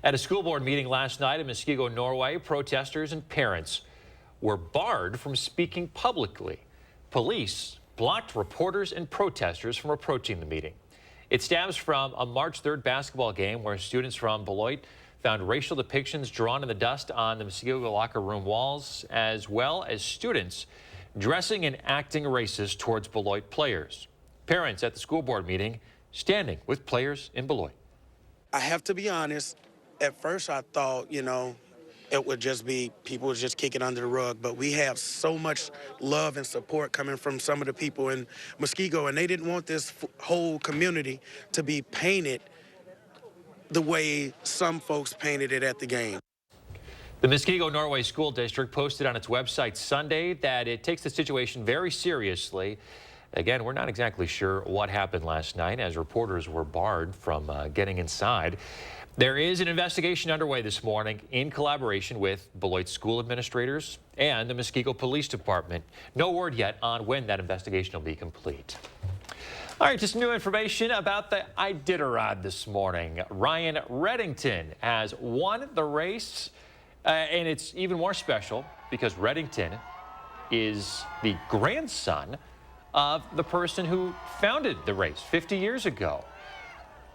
At a school board meeting last night in Muskego, Norway, protesters and parents were barred from speaking publicly. Police blocked reporters and protesters from approaching the meeting. It stems from a March 3rd basketball game where students from Beloit found racial depictions drawn in the dust on the Muskego locker room walls, as well as students dressing and acting racist towards Beloit players. Parents at the school board meeting standing with players in Beloit. I have to be honest, at first I thought, it would just be people would just kick it under the rug, but we have so much love and support coming from some of the people in Muskego, and they didn't want this whole community to be painted the way some folks painted it at the game. The Muskego Norway School District posted on its website Sunday that it takes the situation very seriously. Again, we're not exactly sure what happened last night as reporters were barred from getting inside. There is an investigation underway this morning in collaboration with Beloit school administrators and the Muskego Police Department. No word yet on when that investigation will be complete. All right, just new information about the Iditarod this morning. Ryan Reddington has won the race, and it's even more special because Reddington is the grandson of the person who founded the race 50 years ago.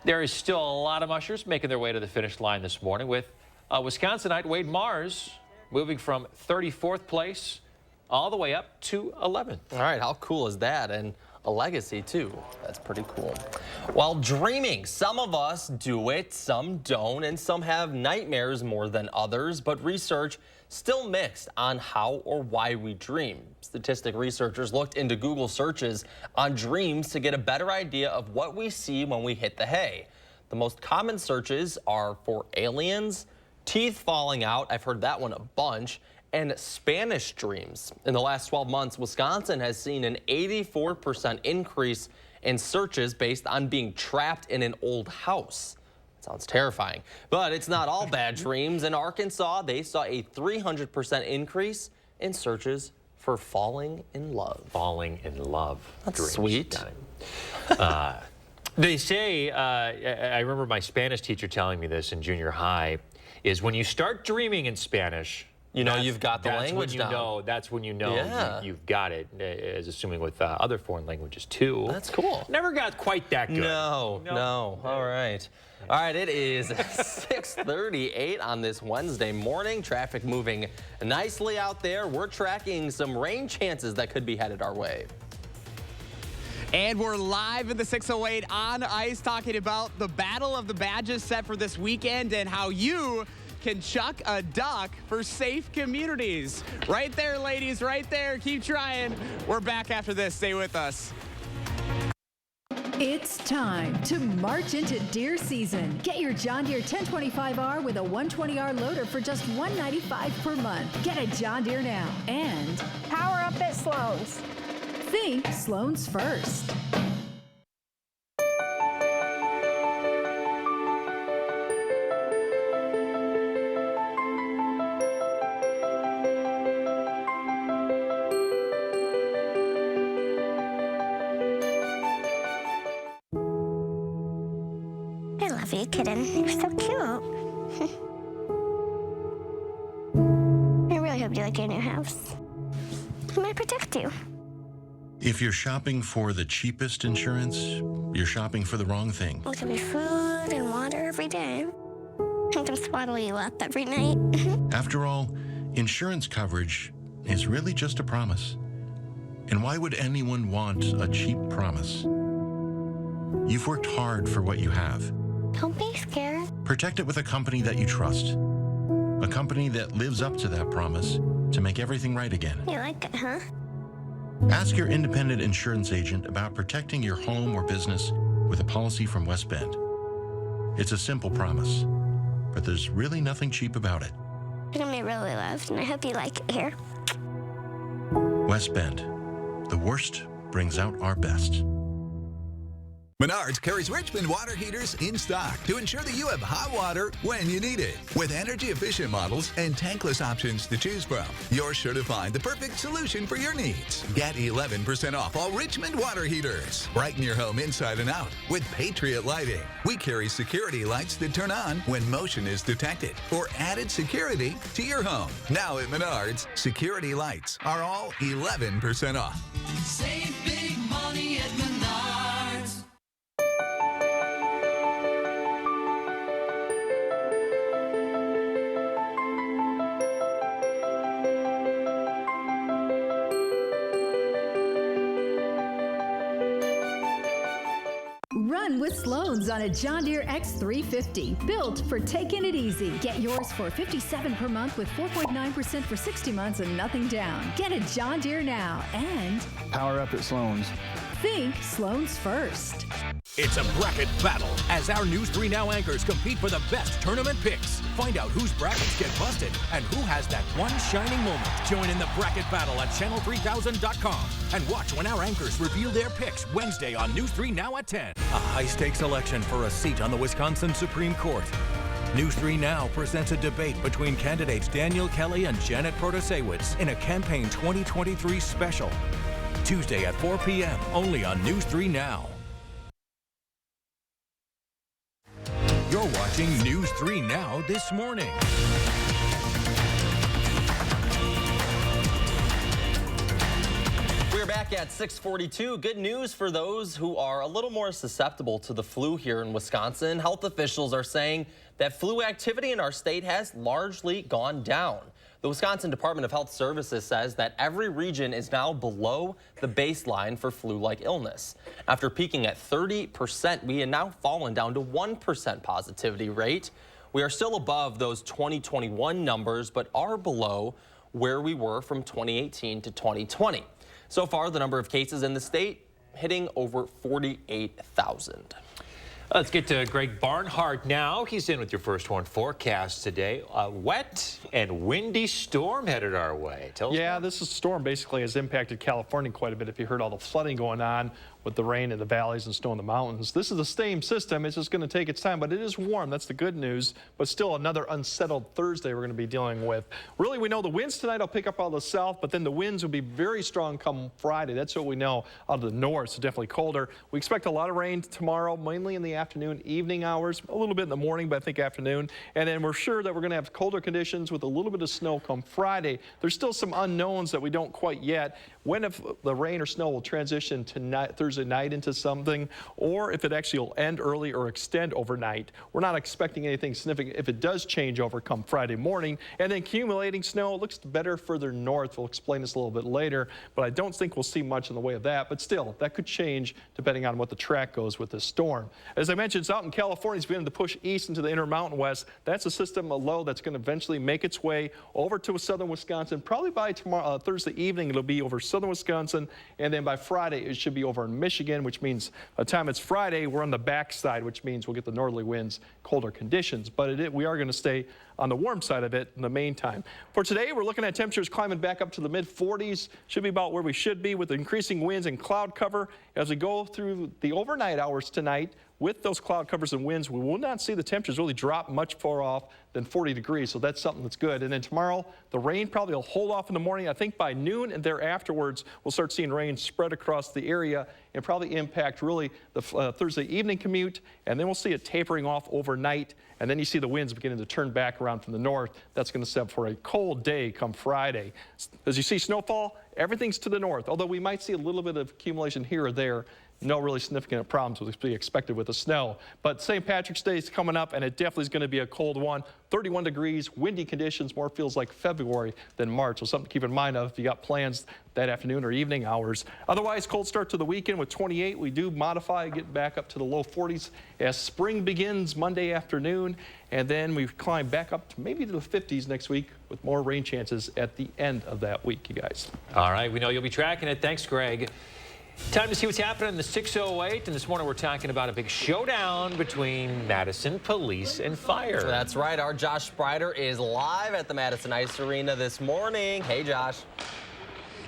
There is still a lot of mushers making their way to the finish line this morning, with Wisconsinite Wade Mars moving from 34th place all the way up to 11th. All right, how cool is that? And a legacy, too. That's pretty cool. While dreaming, some of us do it, some don't, and some have nightmares more than others, but research still mixed on how or why we dream. Statistic researchers looked into Google searches on dreams to get a better idea of what we see when we hit the hay. The most common searches are for aliens, teeth falling out, I've heard that one a bunch, and Spanish dreams. In the last 12 months, Wisconsin has seen an 84% increase in searches based on being trapped in an old house. Sounds terrifying, but it's not all bad dreams. In Arkansas, they saw a 300% increase in searches for falling in love. Falling in love. That's dreams. sweet. They say, I remember my Spanish teacher telling me this in junior high, is when you start dreaming in Spanish, you know you've got the language down. That's when you know you've got it, as assuming with other foreign languages too. That's cool. Never got quite that good. No. All right. All right, it is 6:38 on this Wednesday morning. Traffic moving nicely out there. We're tracking some rain chances that could be headed our way. And we're live in the 608 on ice talking about the Battle of the Badges set for this weekend and how you can chuck a duck for safe communities. Right there, ladies, right there. Keep trying. We're back after this. Stay with us. It's time to march into deer season. Get your John Deere 1025R with a 120R loader for just $195 per month. Get a John Deere now and power up at Sloan's. Think Sloan's first. I love you, kitten. You're so cute. I really hope you like your new house. I'm gonna protect you. If you're shopping for the cheapest insurance, you're shopping for the wrong thing. It could be food and water every day. I can swaddle you up every night. After all, insurance coverage is really just a promise. And why would anyone want a cheap promise? You've worked hard for what you have. Don't be scared. Protect it with a company that you trust. A company that lives up to that promise to make everything right again. You like it, huh? Ask your independent insurance agent about protecting your home or business with a policy from West Bend. It's a simple promise, but there's really nothing cheap about it. You're gonna be really loved, and I hope you like it here. West Bend. The worst brings out our best. Menards carries Richmond water heaters in stock to ensure that you have hot water when you need it. With energy-efficient models and tankless options to choose from, you're sure to find the perfect solution for your needs. Get 11% off all Richmond water heaters. Brighten your home inside and out with Patriot Lighting. We carry security lights that turn on when motion is detected for added security to your home. Now at Menards, security lights are all 11% off. Save big money at Menards. Run with Sloan's on a John Deere X350, built for taking it easy. Get yours for $57 per month with 4.9% for 60 months and nothing down. Get a John Deere now and power up at Sloan's. Think Sloan's first. It's a bracket battle as our News 3 Now anchors compete for the best tournament picks. Find out whose brackets get busted and who has that one shining moment. Join in the bracket battle at channel3000.com and watch when our anchors reveal their picks Wednesday on News 3 Now at 10. A high-stakes election for a seat on the Wisconsin Supreme Court. News 3 Now presents a debate between candidates Daniel Kelly and Janet Protasewicz in a Campaign 2023 special. Tuesday at 4 p.m. only on News 3 Now. You're watching News 3 Now this morning. We're back at 6:42. Good news for those who are a little more susceptible to the flu here in Wisconsin. Health officials are saying that flu activity in our state has largely gone down. The Wisconsin Department of Health Services says that every region is now below the baseline for flu-like illness. After peaking at 30%, we have now fallen down to 1% positivity rate. We are still above those 2021 numbers, but are below where we were from 2018 to 2020. So far, the number of cases in the state hitting over 48,000. Let's get to Greg Barnhart now. He's in with your first one forecast today. A wet and windy storm headed our way. Tell us yeah, this storm basically has impacted California quite a bit. If you heard all the flooding going on with the rain in the valleys and snow in the mountains. This is the same system. It's just going to take its time, but it is warm. That's the good news. But still another unsettled Thursday we're going to be dealing with. Really, we know the winds tonight will pick up out of the south, but then the winds will be very strong come Friday. That's what we know out of the north, so definitely colder. We expect a lot of rain tomorrow, mainly in the afternoon, evening hours, a little bit in the morning, but I think afternoon. And then we're sure that we're going to have colder conditions with a little bit of snow come Friday. There's still some unknowns that we don't quite yet. When if the rain or snow will transition to Thursday night into something, or if it actually will end early or extend overnight. We're not expecting anything significant if it does change over come Friday morning. And then accumulating snow, it looks better further north. We'll explain this a little bit later, but I don't think we'll see much in the way of that. But still, that could change depending on what the track goes with this storm. As I mentioned, it's out in California. It's beginning to push east into the Intermountain West. That's a system, a low that's going to eventually make its way over to southern Wisconsin. Probably by tomorrow, Thursday evening, it'll be over southern Wisconsin, and then by Friday, it should be over in Michigan, which means by the time it's Friday, we're on the backside, which means we'll get the northerly winds, colder conditions. But we are going to stay on the warm side of it in the meantime. For today, we're looking at temperatures climbing back up to the mid-40s. Should be about where we should be with increasing winds and cloud cover. As we go through the overnight hours tonight, with those cloud covers and winds, we will not see the temperatures really drop much far off than 40 degrees, so that's something that's good. And then tomorrow, the rain probably will hold off in the morning. I think by noon and thereafterwards, we'll start seeing rain spread across the area and probably impact really the Thursday evening commute, and then we'll see it tapering off overnight, and then you see the winds beginning to turn back around from the north. That's going to set up for a cold day come Friday. As you see snowfall, everything's to the north, although we might see a little bit of accumulation here or there. No really significant problems with be expected with the snow. But St. Patrick's Day is coming up, and it definitely is going to be a cold one. 31 degrees, windy conditions, more feels like February than March. So something to keep in mind of if you got plans that afternoon or evening hours. Otherwise, cold start to the weekend with 28. We do modify, get back up to the low 40s as spring begins Monday afternoon. And then we climb back up to maybe to the 50s next week with more rain chances at the end of that week, you guys. All right, we know you'll be tracking it. Thanks, Greg. Time to see what's happening in the 608, and this morning we're talking about a big showdown between Madison Police and Fire. That's right. Our Josh Sprider is live at the Madison Ice Arena this morning. Hey, Josh.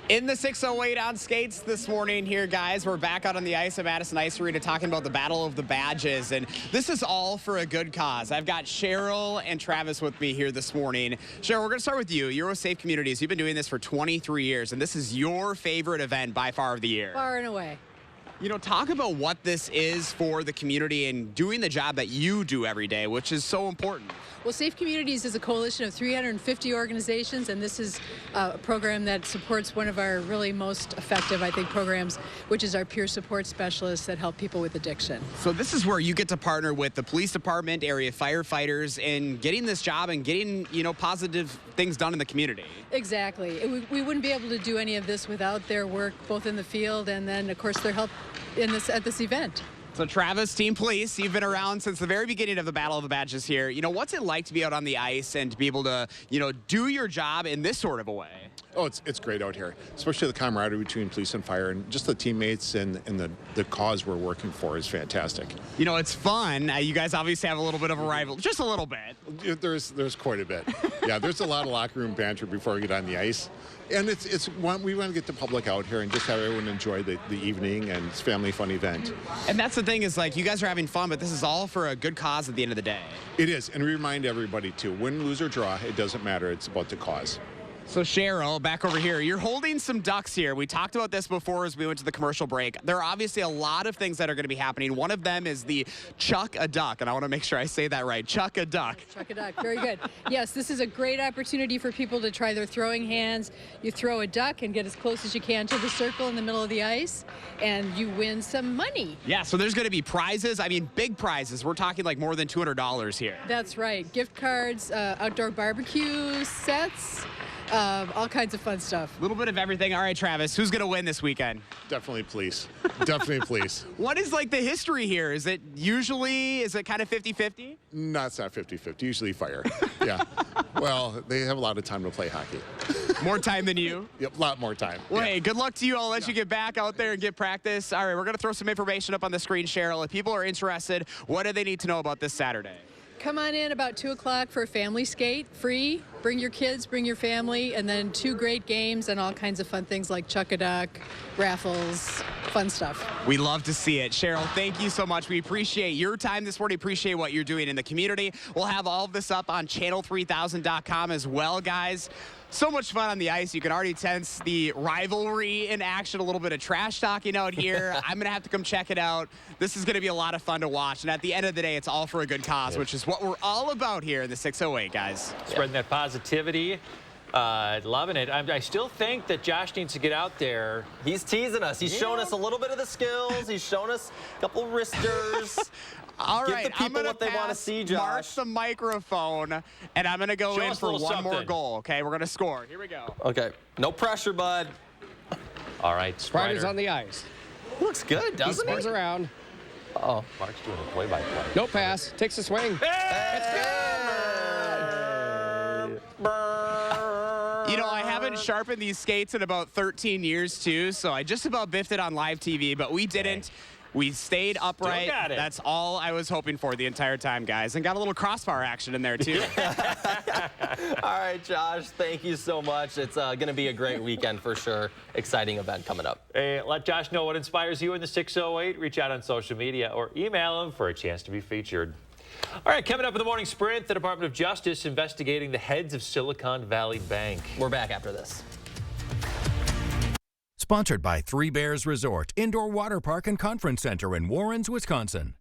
In the 608 on skates this morning here, guys. We're back out on the ice at Madison Ice Arena talking about the Battle of the Badges, and this is all for a good cause. I've got Cheryl and Travis with me here this morning. Cheryl, we're going to start with you. You're with Safe Communities. You've been doing this for 23 years, and this is your favorite event by far of the year. Far and away. You know, talk about what this is for the community and doing the job that you do every day, which is so important. Well, Safe Communities is a coalition of 350 organizations, and this is a program that supports one of our really most effective, I think, programs, which is our peer support specialists that help people with addiction. So this is where you get to partner with the police department, area firefighters, in getting this job and getting, you know, positive things done in the community. Exactly. We wouldn't be able to do any of this without their work, both in the field and then, of course, their help at this event. So Travis, Team Police, you've been around since the very beginning of the Battle of the Badges here. You know, what's it like to be out on the ice and to be able to, you know, do your job in this sort of a way? Oh, it's great out here, especially the camaraderie between police and fire, and just the teammates and the cause we're working for is fantastic. You know, it's fun. You guys obviously have a little bit of a rival, just a little bit. There's quite a bit. Yeah, there's a lot of locker room banter before we get on the ice. And we want to get the public out here and just have everyone enjoy the evening, and it's a family fun event. And that's the thing is, like, you guys are having fun, but this is all for a good cause at the end of the day. It is, and we remind everybody too, win, lose, or draw, it doesn't matter. It's about the cause. So Cheryl, back over here, you're holding some ducks here. We talked about this before as we went to the commercial break. There are obviously a lot of things that are going to be happening. One of them is the Chuck a Duck, and I want to make sure I say that right. Chuck a Duck. Chuck a Duck, very good. Yes, this is a great opportunity for people to try their throwing hands. You throw a duck and get as close as you can to the circle in the middle of the ice, and you win some money. Yeah, so there's going to be prizes. I mean, big prizes. We're talking like more than $200 here. That's right. Gift cards, outdoor barbecue sets, all kinds of fun stuff. A little bit of everything. All right, Travis, who's going to win this weekend? Definitely police. Definitely police. What is like the history here? Is it kind of 50-50? No, it's not 50-50. Usually fire. Yeah. Well, they have a lot of time to play hockey. More time than you? Yep, a lot more time. Well, hey, good luck to you. I'll let you get back out there and get practice. All right, we're going to throw some information up on the screen, Cheryl. If people are interested, what do they need to know about this Saturday? Come on in about 2 o'clock for a family skate, free. Bring your kids, bring your family, and then 2 great games and all kinds of fun things like Chuck a Duck, raffles, fun stuff. We love to see it. Cheryl, thank you so much. We appreciate your time this morning, appreciate what you're doing in the community. We'll have all of this up on channel3000.com as well, guys. So much fun on the ice. You can already sense the rivalry in action, a little bit of trash talking out here. I'm going to have to come check it out. This is going to be a lot of fun to watch. And at the end of the day, it's all for a good cause, which is what we're all about here in the 608, guys. Spreading that positivity. Loving it. I still think that Josh needs to get out there. He's teasing us. He's showing us a little bit of the skills. He's showing us a couple wristers. All right, Give the people what they want to see, Josh. Mark the microphone, and I'm going to go in for one more goal, okay? We're going to score. Here we go. Okay. No pressure, bud. All right, Sprider's on the ice. Looks good, doesn't he? Spins around. Uh-oh. Mark's doing a play-by-play. No pass. Takes a swing. Hey! It's good. You know, I haven't haven't sharpened these skates in about 13 years, too, so I just about biffed it on live TV, but we didn't. We stayed upright. That's all I was hoping for the entire time, guys. And got a little crossbar action in there, too. All right, Josh, thank you so much. It's going to be a great weekend for sure. Exciting event coming up. Hey, let Josh know what inspires you in the 608. Reach out on social media or email him for a chance to be featured. All right, coming up in the morning sprint, the Department of Justice investigating the heads of Silicon Valley Bank. We're back after this. Sponsored by Three Bears Resort, Indoor Water Park and Conference Center in Warrens, Wisconsin.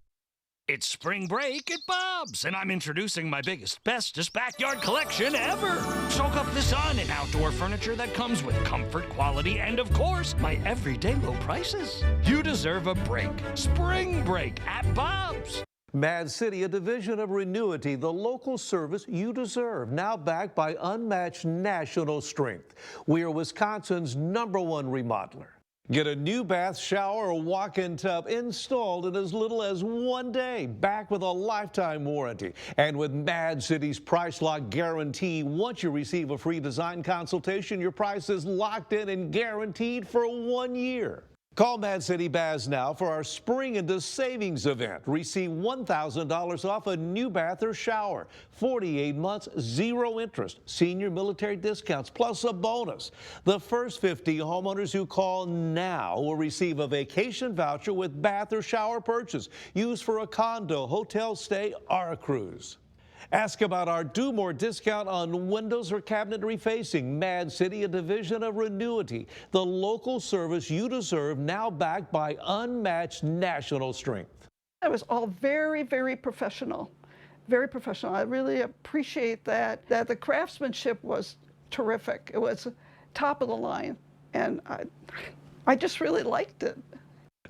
It's spring break at Bob's, and I'm introducing my biggest, bestest backyard collection ever. Soak up the sun in outdoor furniture that comes with comfort, quality, and of course, my everyday low prices. You deserve a break. Spring break at Bob's. Mad City, a division of Renewity, the local service you deserve, now backed by unmatched national strength. We are Wisconsin's #1 remodeler. Get a new bath, shower, or walk-in tub installed in as little as 1 day, back with a lifetime warranty. And with Mad City's price lock guarantee, once you receive a free design consultation, your price is locked in and guaranteed for 1 year. Call Mad City Baz now for our Spring into Savings event. Receive $1,000 off a new bath or shower. 48 months, 0 interest. Senior military discounts plus a bonus. The first 50 homeowners who call now will receive a vacation voucher with bath or shower purchase. Used for a condo, hotel stay, or a cruise. Ask about our Do More discount on windows or cabinetry facing. Mad City, a division of Renewity, the local service you deserve, now backed by unmatched national strength. It was all very, very professional. Very professional. I really appreciate that the craftsmanship was terrific. It was top of the line, and I just really liked it.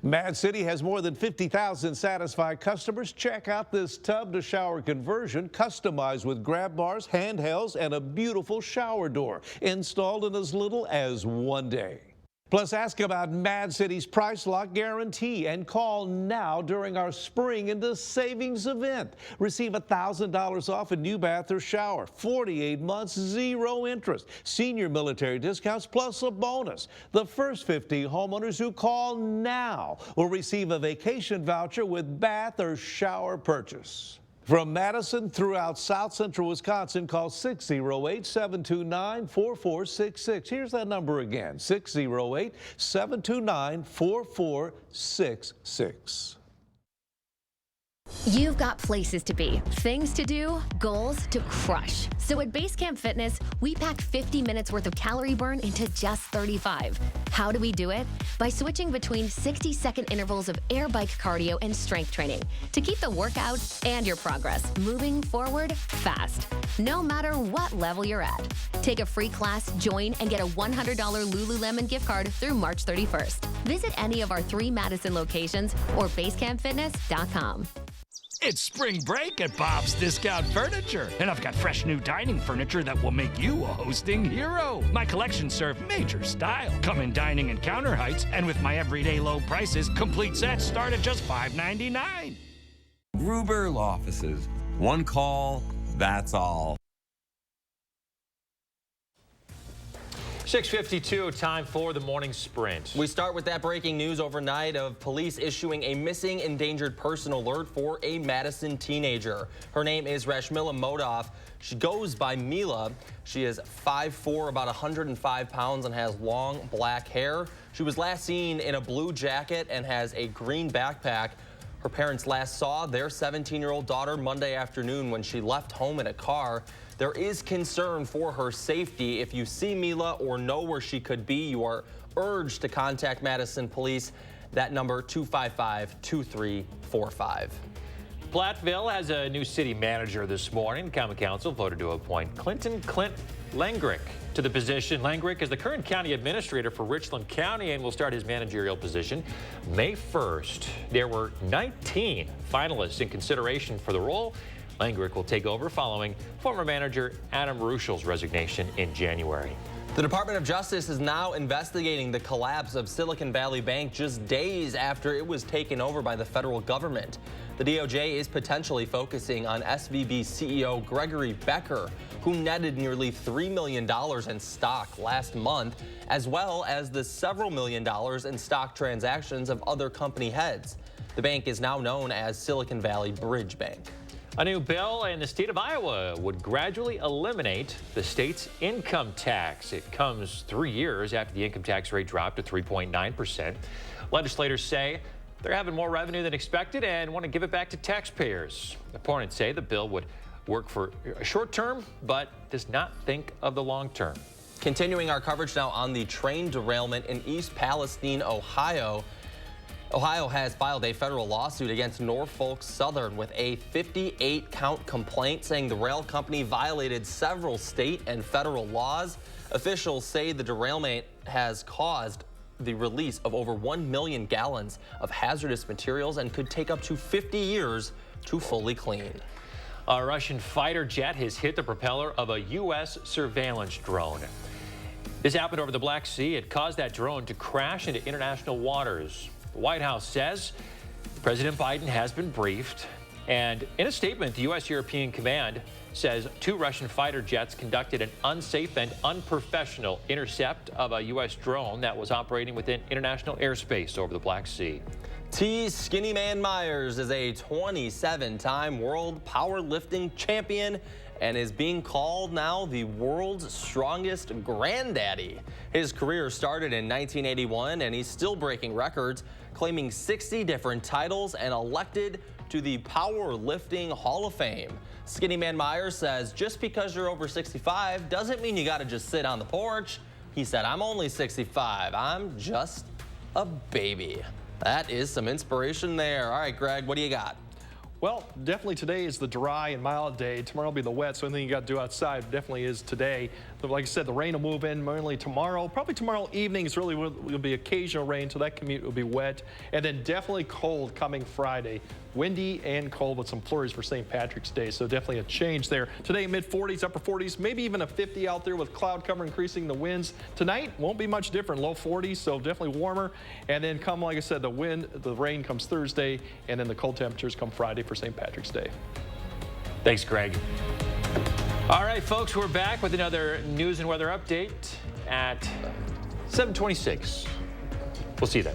Mad City has more than 50,000 satisfied customers. Check out this tub to shower conversion, customized with grab bars, handhelds, and a beautiful shower door, installed in as little as 1 day. Plus, ask about Mad City's price lock guarantee and call now during our Spring into Savings event. Receive $1,000 off a new bath or shower, 48 months, 0 interest, senior military discounts plus a bonus. The first 50 homeowners who call now will receive a vacation voucher with bath or shower purchase. From Madison throughout South Central Wisconsin, call 608-729-4466. Here's that number again, 608-729-4466. You've got places to be, things to do, goals to crush. So at Basecamp Fitness, we pack 50 minutes worth of calorie burn into just 35. How do we do it? By switching between 60-second intervals of air bike cardio and strength training to keep the workout and your progress moving forward fast, no matter what level you're at. Take a free class, join, and get a $100 Lululemon gift card through March 31st. Visit any of our 3 Madison locations or basecampfitness.com. It's spring break at Bob's Discount Furniture, and I've got fresh new dining furniture that will make you a hosting hero. My collection serve major style, come in dining and counter heights, and with my everyday low prices, complete sets start at just $5.99. Gruber Law Offices. One call, that's all. 6:52, time for the morning sprint. We start with that breaking news overnight of police issuing a missing endangered person alert for a Madison teenager. Her name is Rashmila Modoff. She goes by Mila. She is 5'4", about 105 pounds, and has long black hair. She was last seen in a blue jacket and has a green backpack. Her parents last saw their 17-year-old daughter Monday afternoon when she left home in a car. There is concern for her safety. If you see Mila or know where she could be, you are urged to contact Madison Police. That number, 255-2345. Platteville has a new city manager this morning. Common Council voted to appoint Clinton Clint Langrick to the position. Langrick is the current county administrator for Richland County and will start his managerial position May 1st. There were 19 finalists in consideration for the role. Langrick will take over following former manager Adam Ruschel's resignation in January. The Department of Justice is now investigating the collapse of Silicon Valley Bank just days after it was taken over by the federal government. The DOJ is potentially focusing on SVB CEO Gregory Becker, who netted nearly $3 million in stock last month, as well as the several million dollars in stock transactions of other company heads. The bank is now known as Silicon Valley Bridge Bank. A new bill in the state of Iowa would gradually eliminate the state's income tax. It comes 3 years after the income tax rate dropped to 3.9%. Legislators say they're having more revenue than expected and want to give it back to taxpayers. Opponents say the bill would work for a short term, but does not think of the long term. Continuing our coverage now on the train derailment in East Palestine, Ohio. Ohio has filed a federal lawsuit against Norfolk Southern with a 58-count complaint saying the rail company violated several state and federal laws. Officials say the derailment has caused the release of over 1 million gallons of hazardous materials and could take up to 50 years to fully clean. A Russian fighter jet has hit the propeller of a U.S. surveillance drone. This happened over the Black Sea. It caused that drone to crash into international waters. The White House says President Biden has been briefed, and in a statement, the U.S. European Command says 2 Russian fighter jets conducted an unsafe and unprofessional intercept of a U.S. drone that was operating within international airspace over the Black Sea. T. Skinny Man Myers is a 27-time world powerlifting champion and is being called now the world's strongest granddaddy. His career started in 1981 and he's still breaking records, claiming 60 different titles and elected to the Powerlifting Hall of Fame. Skinny Man Myers says just because you're over 65 doesn't mean you gotta just sit on the porch. He said, I'm only 65, I'm just a baby. That is some inspiration there. All right, Greg, what do you got? Well, definitely today is the dry and mild day. Tomorrow will be the wet, so anything you got to do outside definitely is today. But like I said, the rain will move in mainly tomorrow. Probably tomorrow evening is really will be occasional rain, so that commute will be wet. And then definitely cold coming Friday. Windy and cold with some flurries for St. Patrick's Day, so definitely a change there. Today, mid-40s, upper 40s, maybe even a 50 out there with cloud cover increasing the winds. Tonight won't be much different, low 40s, so definitely warmer. And then come, like I said, the rain comes Thursday, and then the cold temperatures come Friday for St. Patrick's Day. Thanks, Greg. All right, folks, we're back with another news and weather update at 7:26. We'll see you then.